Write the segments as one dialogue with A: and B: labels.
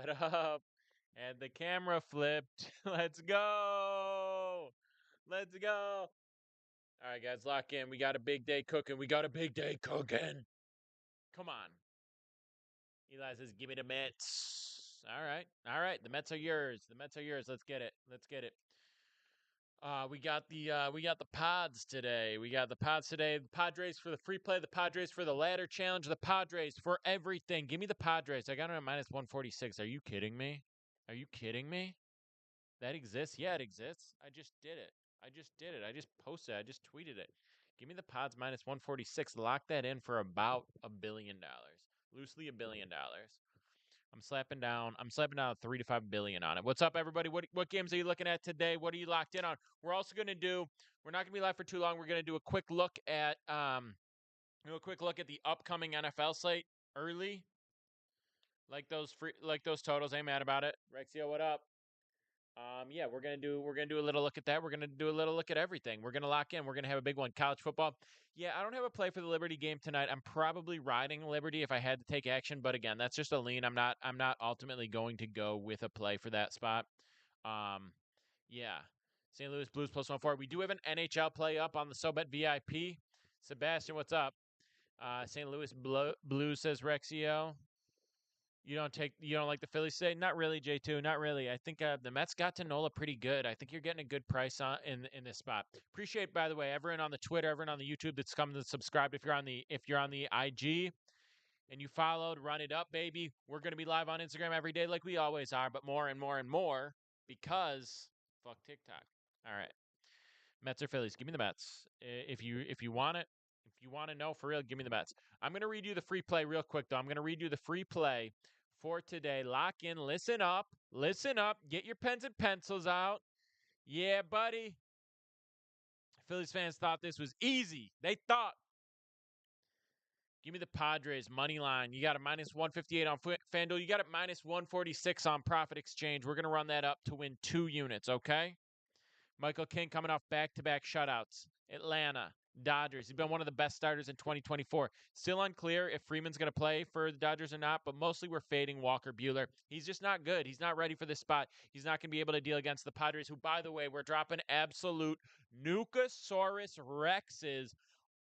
A: What up? And the camera flipped. Let's go. Let's go. All right, guys, lock in. We got a big day cooking. Come on. Eli says, "Give me the Mets." All right. All right. The Mets are yours. Let's get it. We got the pods today. The Padres for the free play, the Padres for the ladder challenge, the Padres for everything. Give me the Padres. I got them at minus 146. Are you kidding me? That exists? Yeah, it exists. I just did it. I just posted. I just tweeted it. Give me the pods minus 146. Lock that in for about $1 billion. Loosely $1 billion. I'm slapping down 3 to 5 billion on it. What's up, everybody? What games are you looking at today? What are you locked in on? We're not gonna be live for too long. We're gonna do a quick look at the upcoming NFL slate early. Like those totals. Ain't mad about it. Rexio, what up? Yeah, we're gonna do a little look at that. We're gonna do a little look at everything. We're gonna lock in. We're gonna have a big one. College football. Yeah, I don't have a play for the Liberty game tonight. I'm probably riding Liberty if I had to take action, but again, that's just a lean. I'm not ultimately going to go with a play for that spot. Um, yeah. St. Louis Blues plus 1-4. We do have an NHL play up on the SoBet VIP. Sebastian, what's up? St. Louis Blues says Rexio. You don't like the Phillies today? Not really, J2. Not really. I think the Mets got to Nola pretty good. I think you're getting a good price on in this spot. Appreciate, by the way, everyone on the Twitter, everyone on the YouTube that's come to subscribe. If you're on the IG and you followed, run it up, baby. We're gonna be live on Instagram every day like we always are, but more and more and more because fuck TikTok. All right. Mets or Phillies? Give me the Mets. If you want it, if you want to know for real, give me the Mets. I'm gonna read you the free play real quick though. I'm gonna read you the free play for today. Lock in. Listen up. Listen up. Get your pens and pencils out. Yeah, buddy. Phillies fans thought this was easy. They thought. Give me the Padres money line. You got a minus 158 on FanDuel. You got it minus 146 on Profit Exchange. We're gonna run that up to win 2 units. Okay. Michael King coming off back-to-back shutouts. Atlanta, Dodgers. He's been one of the best starters in 2024. Still unclear if Freeman's going to play for the Dodgers or not, but mostly we're fading Walker Buehler. He's just not good. He's not ready for this spot. He's not going to be able to deal against the Padres, who, by the way, we're dropping absolute Nukasaurus Rexes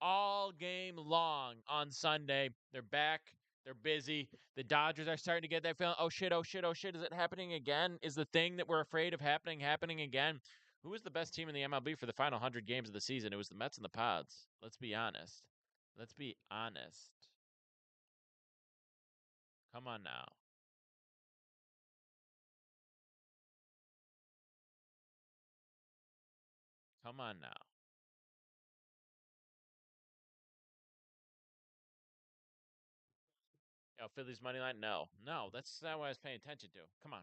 A: all game long on Sunday. They're back. They're busy. The Dodgers are starting to get that feeling. Oh shit, oh shit, oh shit. Is it happening again? Is the thing that we're afraid of happening again? Who was the best team in the MLB for the final 100 games of the season? It was the Mets and the Pods. Let's be honest. Let's be honest. Come on now. Come on now. Yo, Phillies money line? No. No, that's not what I was paying attention to. Come on.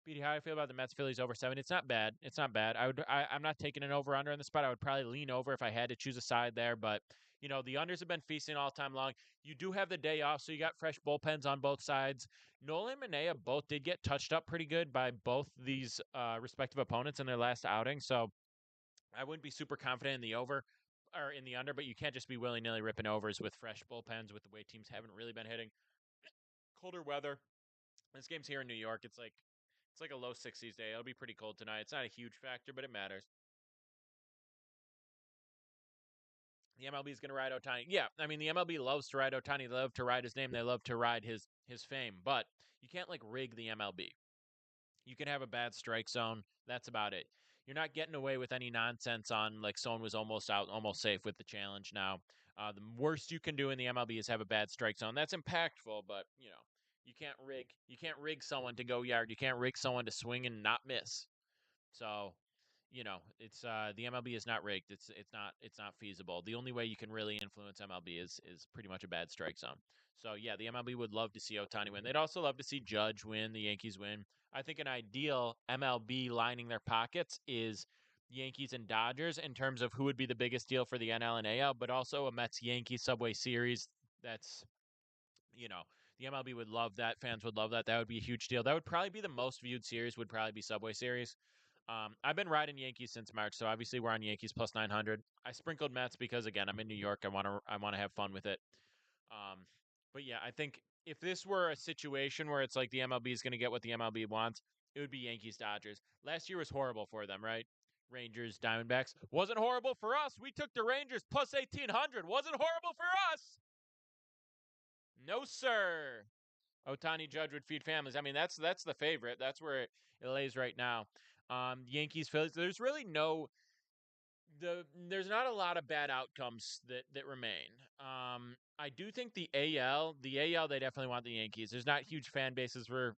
A: BD, how do I feel about the Mets Phillies over 7? It's not bad. It's not bad. I'm not taking an over under on the spot. I would probably lean over if I had to choose a side there, but the unders have been feasting all time long. You do have the day off, so you got fresh bullpens on both sides. Nola and Manaea both did get touched up pretty good by both these respective opponents in their last outing, so I wouldn't be super confident in the over or in the under, but you can't just be willy-nilly ripping overs with fresh bullpens with the way teams haven't really been hitting. Colder weather. This game's here in New York. It's like a low 60s day. It'll be pretty cold tonight. It's not a huge factor, but it matters. The MLB is going to ride Otani. Yeah, I mean the MLB loves to ride Otani. They love to ride his name. They love to ride his fame. But you can't like rig the MLB. You can have a bad strike zone. That's about it. You're not getting away with any nonsense on like someone was almost out, almost safe with the challenge. Now, the worst you can do in the MLB is have a bad strike zone. That's impactful, but you can't rig. You can't rig someone to go yard. You can't rig someone to swing and not miss. So, it's the MLB is not rigged. It's not feasible. The only way you can really influence MLB is pretty much a bad strike zone. So yeah, the MLB would love to see Otani win. They'd also love to see Judge win, the Yankees win. I think an ideal MLB lining their pockets is Yankees and Dodgers in terms of who would be the biggest deal for the NL and AL, but also a Mets Yankees Subway Series. That's you know the MLB would love that. Fans would love that. That would be a huge deal. That would probably be the most viewed series. Would probably be Subway Series. I've been riding Yankees since March, so obviously we're on Yankees plus 900. I sprinkled Mets because again I'm in New York. I want to have fun with it. Um, but yeah, I think if this were a situation where it's like the MLB is going to get what the MLB wants, it would be Yankees Dodgers. Last year was horrible for them, right? Rangers Diamondbacks wasn't horrible for us. We took the Rangers plus 1800. Wasn't horrible for us. No sir. Otani Judge would feed families. I mean, that's the favorite. That's where it lays right now. Yankees Phillies. There's really no there's not a lot of bad outcomes that remain. I do think the AL, they definitely want the Yankees. There's not huge fan bases for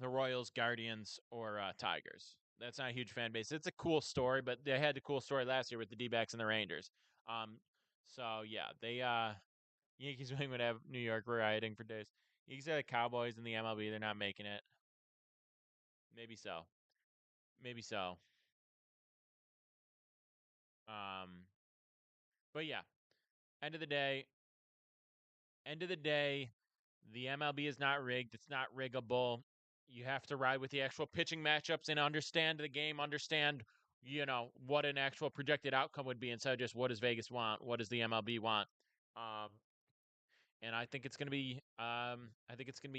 A: the Royals, Guardians, or Tigers. That's not a huge fan base. It's a cool story, but they had the cool story last year with the D-backs and the Rangers. Um, so yeah, they Yankees would have New York rioting for days. Yankees are the Cowboys in the MLB. They're not making it. Maybe so. Maybe so. Um, but yeah, end of the day, end of the day, the MLB is not rigged. It's not riggable. You have to ride with the actual pitching matchups and understand the game, understand, what an actual projected outcome would be instead of just what does Vegas want? What does the MLB want? Um, and I think it's gonna be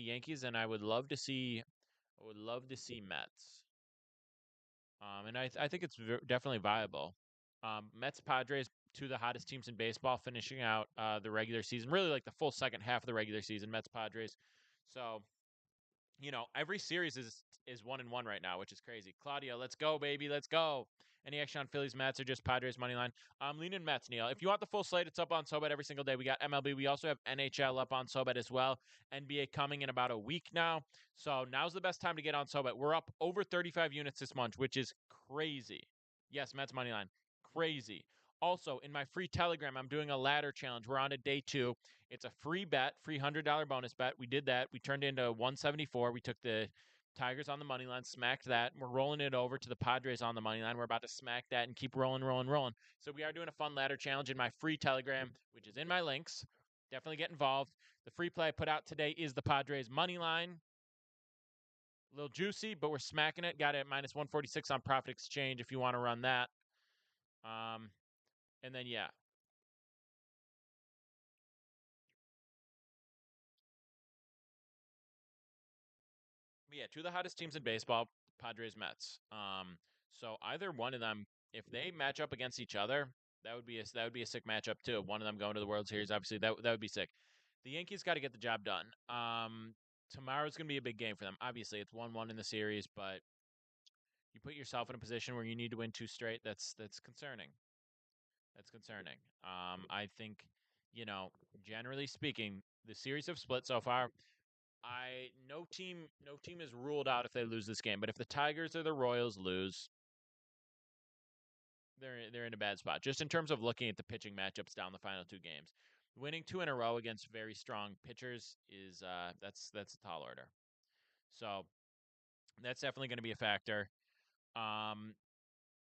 A: Yankees, and I would love to see Mets. And I think it's definitely viable. Mets Padres, two of the hottest teams in baseball, finishing out the regular season, really like the full second half of the regular season. Mets Padres, so every series is 1-1 right now, which is crazy. Claudia, let's go, baby, let's go. Any action on Phillies Mets or just Padres money line? I'm leaning Mets, Neil. If you want the full slate, it's up on SoBet every single day. We got MLB. We also have NHL up on SoBet as well. NBA coming in about a week now. So now's the best time to get on SoBet. We're up over 35 units this month, which is crazy. Yes, Mets money line. Crazy. Also, in my free Telegram, I'm doing a ladder challenge. We're on to day 2. It's a free bet, free $100 bonus bet. We did that. We turned into 174. We took the Tigers on the money line, smacked that. We're rolling it over to the Padres on the money line. We're about to smack that and keep rolling, rolling, rolling. So we are doing a fun ladder challenge in my free Telegram, which is in my links. Definitely get involved. The free play I put out today is the Padres money line. A little juicy, but we're smacking it. Got it at minus 146 on Profit Exchange if you want to run that. And then yeah, yeah, two of the hottest teams in baseball, Padres, Mets. So either one of them, if they match up against each other, that would be a sick matchup too. One of them going to the World Series, obviously that would be sick. The Yankees got to get the job done. Tomorrow's gonna be a big game for them. Obviously, it's 1-1 in the series, but you put yourself in a position where you need to win 2 straight. That's concerning. That's concerning. I think, you know, generally speaking, the series have split so far. I no team is ruled out if they lose this game, but if the Tigers or the Royals lose, they're in a bad spot. Just in terms of looking at the pitching matchups down the final 2 games. Winning 2 in a row against very strong pitchers is that's a tall order. So, that's definitely going to be a factor. Um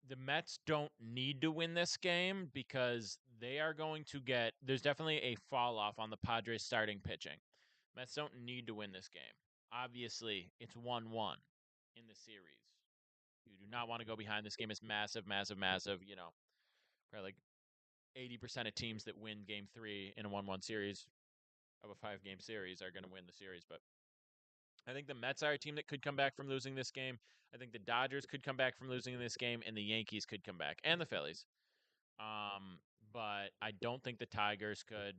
A: the Mets don't need to win this game because they are going to get there's definitely a fall off on the Padres starting pitching. Mets don't need to win this game. Obviously, it's 1-1 in the series. You do not want to go behind. This game is massive, massive, massive. Probably like 80% of teams that win game 3 in a 1-1 series of a 5-game series are going to win the series. But I think the Mets are a team that could come back from losing this game. I think the Dodgers could come back from losing this game, and the Yankees could come back, and the Phillies. Um, but I don't think the Tigers could,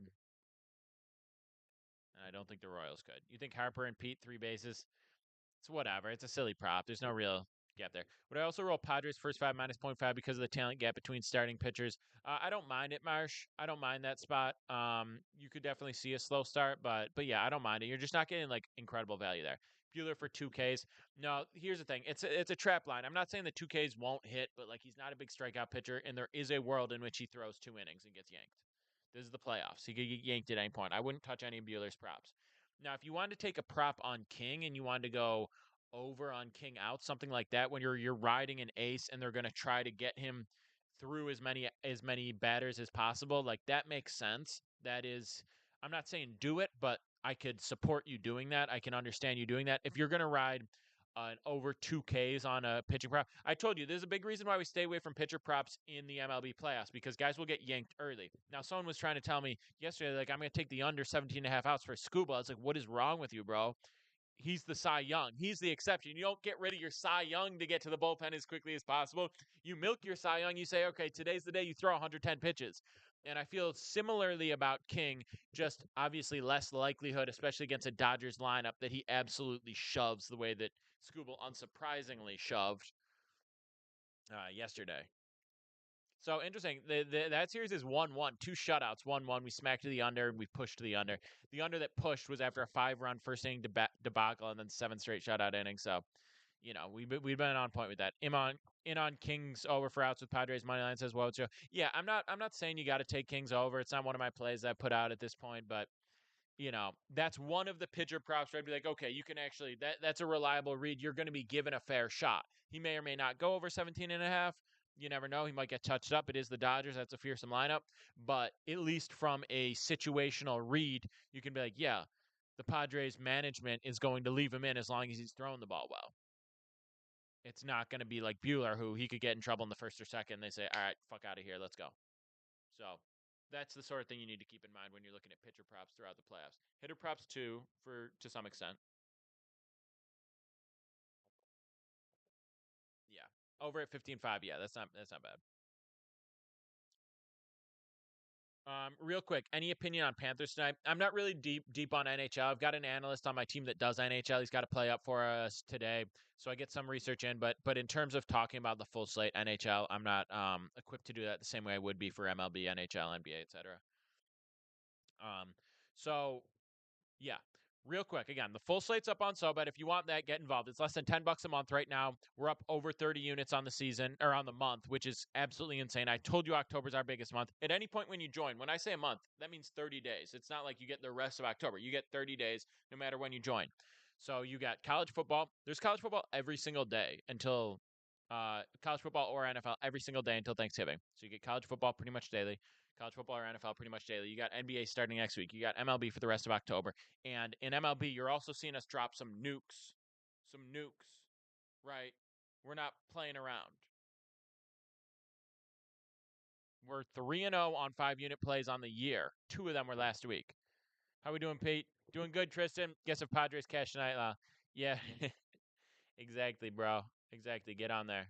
A: and I don't think the Royals could. You think Harper and Pete 3 bases? It's whatever. It's a silly prop. There's no real gap there. Would I also roll Padres first 5 minus -0.5 because of the talent gap between starting pitchers? I don't mind it, Marsh. I don't mind that spot. You could definitely see a slow start, but yeah, I don't mind it. You're just not getting like incredible value there. Bueller for 2Ks. No, here's the thing. It's a trap line. I'm not saying the 2Ks won't hit, but like he's not a big strikeout pitcher, and there is a world in which he throws 2 innings and gets yanked. This is the playoffs. He could get yanked at any point. I wouldn't touch any of Bueller's props. Now, if you wanted to take a prop on King and you wanted to go over on King out, something like that, when you're riding an ace and they're going to try to get him through as many batters as possible, like that makes sense. That is, I'm not saying do it, but I could support you doing that. I can understand you doing that. If you're going to ride an over 2Ks on a pitching prop. I told you there's a big reason why we stay away from pitcher props in the MLB playoffs because guys will get yanked early. Now, someone was trying to tell me yesterday, like, I'm going to take the under 17 and a half outs for Scuba. I was like, what is wrong with you, bro? He's the Cy Young. He's the exception. You don't get rid of your Cy Young to get to the bullpen as quickly as possible. You milk your Cy Young. You say, okay, today's the day you throw 110 pitches. And I feel similarly about King, just obviously less likelihood, especially against a Dodgers lineup, that he absolutely shoves the way that Scooble unsurprisingly shoved yesterday. So interesting. That series is 1-1, two shutouts, 1-1. We smacked the under, we pushed the under. The under that pushed was after a 5-run first inning debacle and then 7 straight shutout innings. So, we've been on point with that. In on Kings over for outs with Padres money line says Wojo. Yeah, I'm not saying you got to take Kings over. It's not one of my plays that I put out at this point, but that's one of the pitcher props where I'd be like, okay, you can actually that's a reliable read. You're going to be given a fair shot. He may or may not go over 17 and a half. You never know. He might get touched up. It is the Dodgers. That's a fearsome lineup. But at least from a situational read, you can be like, yeah, the Padres management is going to leave him in as long as he's throwing the ball well. It's not going to be like Bueller, who he could get in trouble in the first or second. They say, all right, fuck out of here. Let's go. So that's the sort of thing you need to keep in mind when you're looking at pitcher props throughout the playoffs. Hitter props too, for to some extent. Yeah. Over at 15.5, yeah, that's not bad. Real quick, any opinion on Panthers tonight? I'm not really deep on NHL. I've got an analyst on my team that does NHL. He's got to play up for us today, so I get some research in. But in terms of talking about the full slate NHL, I'm not equipped to do that the same way I would be for MLB, NHL, NBA, etc. Um, so yeah. Real quick, again, the full slate's up on SoBet. If you want that, get involved. It's less than $10 a month right now. We're up over 30 units on the season or on the month, which is absolutely insane. I told you October's our biggest month. At any point when you join, when I say a month, that means 30 days. It's not like you get the rest of October. You get 30 days no matter when you join. So you got college football. There's college football every single day until college football or NFL every single day until Thanksgiving. So you get college football pretty much daily. College football or NFL pretty much daily. You got NBA starting next week. You got MLB for the rest of October. And in MLB, you're also seeing us drop some nukes. Some nukes, right? We're not playing around. We're 3-0 on 5 unit plays on the year. 2 of them were last week. How we doing, Pete? Doing good, Tristan. Guess if Padres cash tonight. Yeah, exactly, bro. Exactly. Get on there.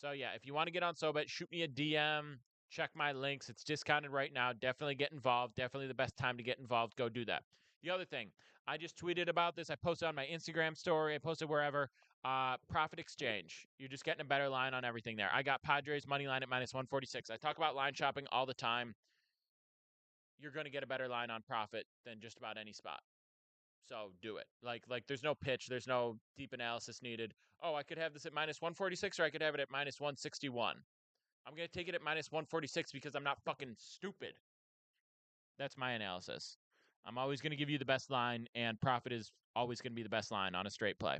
A: So yeah, if you want to get on SoBet, shoot me a DM. Check my links. It's discounted right now. Definitely get involved. Definitely the best time to get involved. Go do that. The other thing, I just tweeted about this. I posted on my Instagram story. I posted wherever. Profit exchange. You're just getting a better line on everything there. I got Padres money line at -146. I talk about line shopping all the time. You're going to get a better line on profit than just about any spot. So do it. Like there's no pitch, there's no deep analysis needed. Oh, I could have this at -146 or I could have it at -161. I'm going to take it at -146 because I'm not fucking stupid. That's my analysis. I'm always going to give you the best line, and profit is always going to be the best line on a straight play.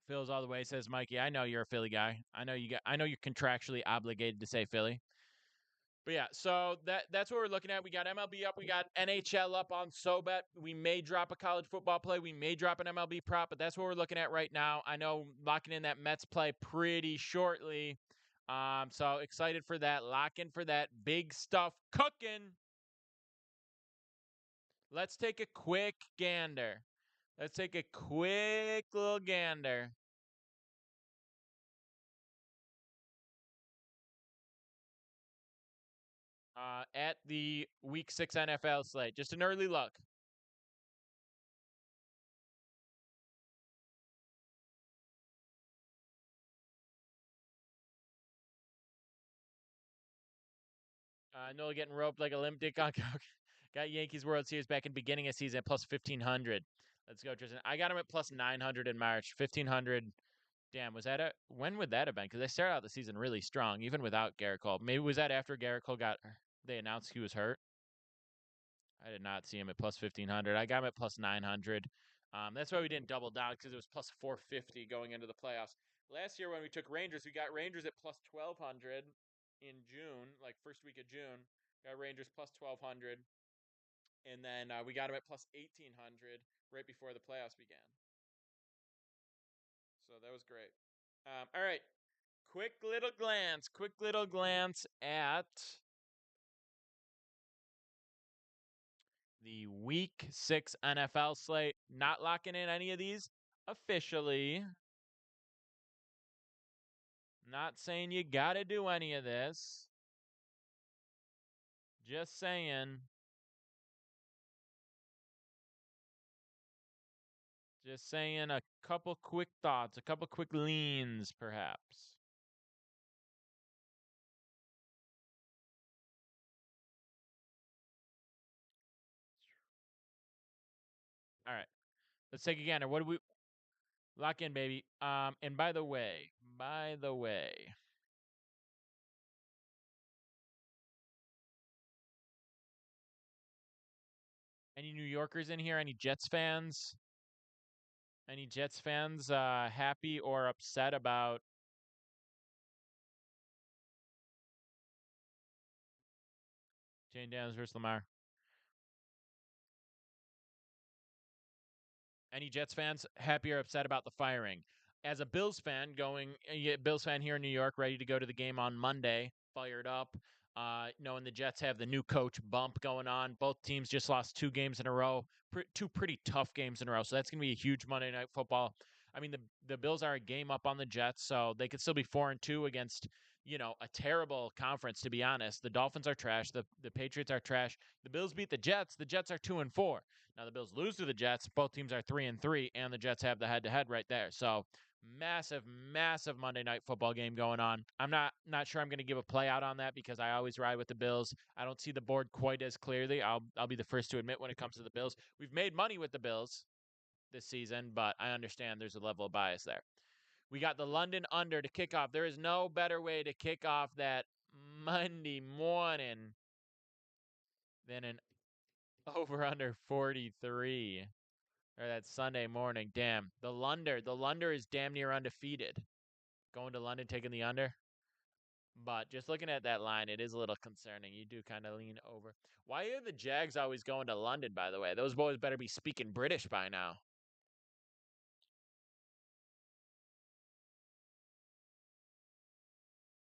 A: Phil's all the way says, Mikey, I know you're a Philly guy. I know you're contractually obligated to say Philly. But yeah, so that's what we're looking at. We got MLB up, we got NHL up on SoBet. We may drop a college football play, we may drop an MLB prop, but that's what we're looking at right now. I know locking in that Mets play pretty shortly. So excited for that. Lock in for that. Big stuff cooking. Let's take a quick gander. Let's take a quick little gander. At the Week 6 NFL slate. Just an early look. Nola getting roped like a limp dick on coke. Got Yankees World Series back in beginning of season at plus 1,500. Let's go, Tristan. I got him at plus 900 in March. 1,500. Damn, was that when would that have been? Because they started out the season really strong, even without Garrett Cole. Maybe was that after Garrett Cole they announced he was hurt? I did not see him at plus 1,500. I got him at plus 900. That's why we didn't double down because it was plus 450 going into the playoffs. Last year when we took Rangers, we got Rangers at plus 1,200 in June, like first week of June. Got Rangers plus 1,200. And then we got them at plus 1,800 right before the playoffs began. So that was great. All right. Quick little glance at the week 6 NFL slate. Not locking in any of these officially. Not saying you got to do any of this. Just saying. Just saying a couple quick thoughts, a couple quick leans, perhaps. All right. Let's take a gander. What do we lock in, baby? And by the way, any New Yorkers in here? Any Jets fans? Any Jets fans happy or upset about Jane Daniels versus Lamar? Any Jets fans happy or upset about the firing? As a Bills fan, Bills fan here in New York, ready to go to the game on Monday, fired up. Knowing the Jets have the new coach bump going on. Both teams just lost 2 games in a row, two pretty tough games in a row. So that's going to be a huge Monday Night Football. I mean, the Bills are a game up on the Jets, so they could still be 4-2 against a terrible conference. To be honest, the Dolphins are trash. The Patriots are trash. The Bills beat the Jets. The Jets are 2-4. Now the Bills lose to the Jets. Both teams are 3-3, and the Jets have the head-to-head right there. So massive, massive Monday Night Football game going on. I'm not sure I'm going to give a play out on that because I always ride with the Bills. I don't see the board quite as clearly. I'll be the first to admit when it comes to the Bills. We've made money with the Bills this season, but I understand there's a level of bias there. We got the London under to kick off. There is no better way to kick off that Monday morning than an over under 43. Or that Sunday morning. Damn. The Lunder is damn near undefeated. Going to London, taking the under. But just looking at that line, it is a little concerning. You do kind of lean over. Why are the Jags always going to London, by the way? Those boys better be speaking British by now.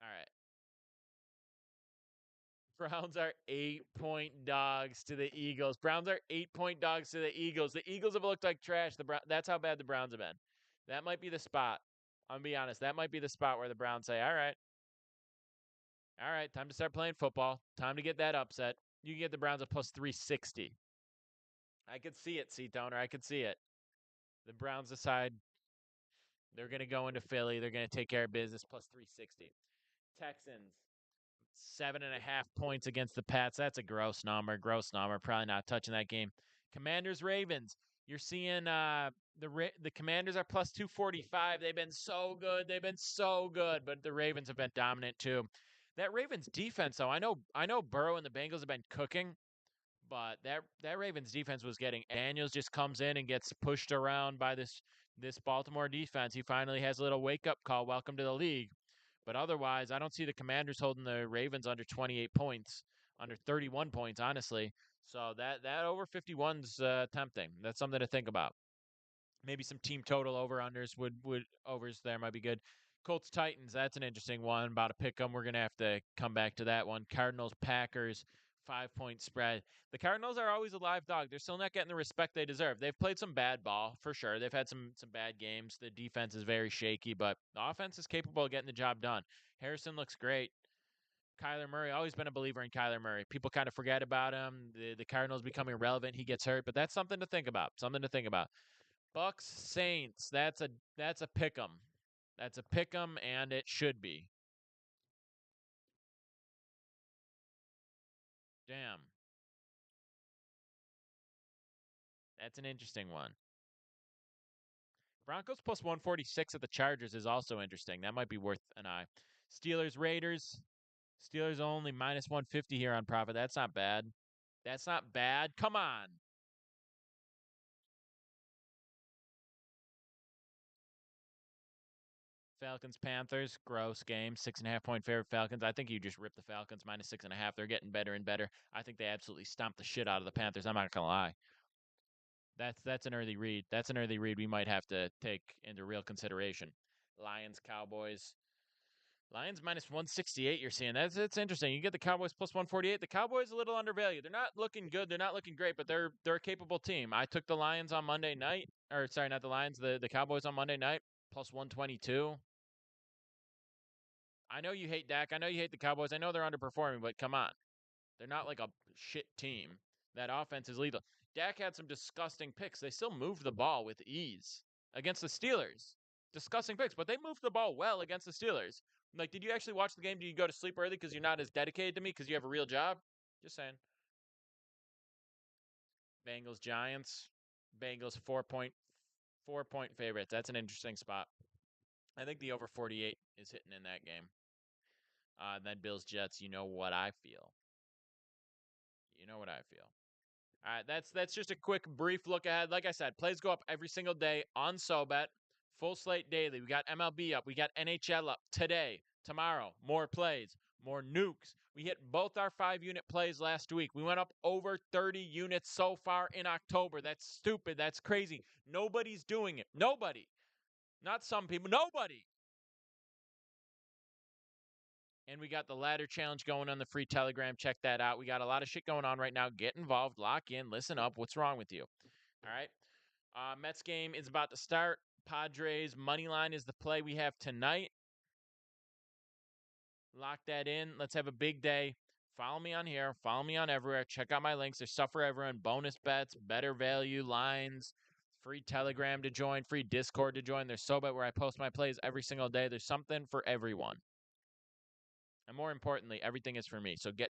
A: All right. Browns are 8-point dogs to the Eagles. Browns are 8-point dogs to the Eagles. The Eagles have looked like trash. That's how bad the Browns have been. That might be the spot. I'm gonna be honest. That might be the spot where the Browns say, all right, time to start playing football. Time to get that upset. You can get the Browns at plus 360. I could see it, Toner. I could see it. The Browns decide they're going to go into Philly. They're going to take care of business plus 360. Texans, 7.5 points against the Pats. That's a gross number. Gross number. Probably not touching that game. Commanders, Ravens. You're seeing the Commanders are plus 245. They've been so good. They've been so good, but the Ravens have been dominant too. That Ravens defense, though, I know Burrow and the Bengals have been cooking, but that Ravens defense was getting. Daniels just comes in and gets pushed around by this Baltimore defense. He finally has a little wake up call. Welcome to the league. But otherwise, I don't see the Commanders holding the Ravens under 28 points, under 31 points, honestly. So that over 51's tempting. That's something to think about. Maybe some team total over unders would overs there might be good. Colts Titans, that's an interesting one. About to pick them. We're gonna have to come back to that one. Cardinals Packers, 5-point spread. The Cardinals are always a live dog. They're still not getting the respect they deserve. They've played some bad ball for sure. They've had some bad games. The defense is very shaky, but the offense is capable of getting the job done. Harrison looks great. Kyler Murray, always been a believer in Kyler Murray. People kind of forget about him. The Cardinals become irrelevant. He gets hurt, but that's something to think about. Something to think about. Bucks Saints. That's a pick 'em. That's a pick 'em, and it should be. Damn, that's an interesting one. Broncos plus 146 at the Chargers is also interesting. That might be worth an eye. Steelers Raiders. Steelers only minus 150 here on profit. That's not bad. That's not bad. Come on. Falcons Panthers, gross game. 6.5 point favorite Falcons. I think you just ripped the Falcons minus 6.5. They're getting better and better. I think they absolutely stomped the shit out of the Panthers. I'm not gonna lie. That's an early read. That's an early read we might have to take into real consideration. Lions, Cowboys. Lions minus 168. You're seeing that's interesting. You get the Cowboys plus 148. The Cowboys a little undervalued. They're not looking good. They're not looking great, but they're a capable team. I took the Lions on Monday night, or sorry, not the Lions, the Cowboys on Monday night plus 122. I know you hate Dak. I know you hate the Cowboys. I know they're underperforming, but come on. They're not like a shit team. That offense is lethal. Dak had some disgusting picks. They still moved the ball with ease against the Steelers. Disgusting picks, but they moved the ball well against the Steelers. Like, did you actually watch the game? Did you go to sleep early because you're not as dedicated to me because you have a real job? Just saying. Bengals, Giants. Bengals 4.4 point favorites. That's an interesting spot. I think the over 48 is hitting in that game. Then Bills, Jets. You know what I feel. You know what I feel. All right, that's just a quick, brief look ahead. Like I said, plays go up every single day on SoBet. Full slate daily. We got MLB up. We got NHL up today, tomorrow. More plays, more nukes. We hit both our 5-unit plays last week. We went up over 30 units so far in October. That's stupid. That's crazy. Nobody's doing it. Nobody. Not some people. Nobody. And we got the ladder challenge going on the free Telegram. Check that out. We got a lot of shit going on right now. Get involved. Lock in. Listen up. What's wrong with you? All right. Mets game is about to start. Padres money line is the play we have tonight. Lock that in. Let's have a big day. Follow me on here. Follow me on everywhere. Check out my links. There's stuff for everyone. Bonus bets, better value lines, free Telegram to join, free Discord to join. There's SoBet where I post my plays every single day. There's something for everyone. And more importantly, everything is for me. So get